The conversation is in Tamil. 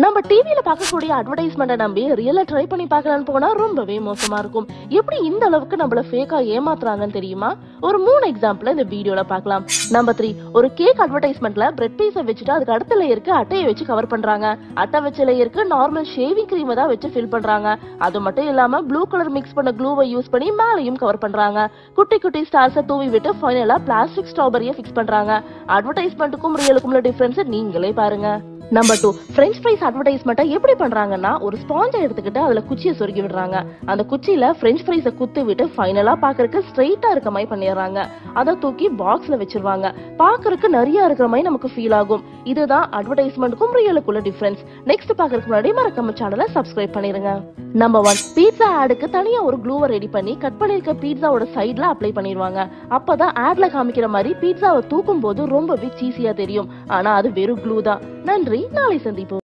நம்ம டிவில பார்க்கக்கூடிய அட்வர்டைஸ்மெண்ட்டை நம்பி ரியலா ட்ரை பண்ணி பார்க்கலான்னு போனா ரொம்பவே மோசமா இருக்கும். எப்படி இந்த அளவுக்கு நம்மள ஃபேக்கா ஏமாத்துறாங்கன்னு தெரியுமா? ஒரு 3 எக்ஸாம்பிள் இந்த வீடியோல பார்க்கலாம். நம்பர் 3, ஒரு கேக் அட்வர்டைஸ்மெண்ட்ல பிரெட் பீஸை வச்சுட்டு அதுக்கு அடுத்த லேயருக்கு அட்டையை வச்சு கவர் பண்றாங்க. அட்டை வச்ச லேயருக்கு நார்மல் ஷேவிங் கிரீமை தான் வச்சு ஃபில் பண்றாங்க. அது மட்டும் இல்லாம ப்ளூ கலர் மிக்ஸ் பண்ண க்ளூவை யூஸ் பண்ணி மேலையும் கவர் பண்றாங்க. குட்டி குட்டி ஸ்டார்ஸை தூவி விட்டு ஃபைனலா பிளாஸ்டிக் ஸ்ட்ராபெரியை ஃபிக்ஸ் பண்றாங்க. அட்வர்டைஸ்மெண்ட்டுக்கும் ரியலுக்கும் உள்ள டிஃபரன்ஸ் நீங்களே பாருங்க. நம்பர் 2, பிரெஞ்ச் ஃப்ரைஸ் அட்வர்டைஸ்மெண்ட்டை எப்படி பண்றாங்கன்னா, ஒரு ஸ்பாஞ்சை எடுத்துக்கிட்டு அதுல குச்சியை சொருகி விடுறாங்க. அந்த குச்சியில பிரெஞ்ச் ஃப்ரைஸை குத்தி விட்டு ஃபைனலா பாக்குறதுக்கு ஸ்ட்ரைட்டா இருக்க மாதிரி பண்ணிடுறாங்க. அதை தூக்கி பாக்ஸ்ல வச்சிருவாங்க. பாக்குறதுக்கு நிறைய இருக்கிற மாதிரி நமக்கு ஃபீல் ஆகும். இதுதான் அட்வர்டைஸ்மெண்ட்டுக்கும் ரியலுக்குள்ள டிஃபரன்ஸ். நெக்ஸ்ட் பாக்குறதுக்கு முன்னாடி மறக்காம சேனலை சப்ஸ்கிரைப் பண்ணிருங்க. நம்பர் 1, பீட்சா ஆடுக்கு தனியா ஒரு க்ளூவை ரெடி பண்ணி கட் பண்ணிருக்க பீட்சாவோட சைட்ல அப்ளை பண்ணிடுவாங்க. அப்பதான் ஆட்ல காமிக்கிற மாதிரி பீட்சாவை தூக்கும் போது ரொம்பவே சீசியா தெரியும். ஆனா அது வெறும் க்ளூ தான். நன்றி, நாளை சந்திப்போம்.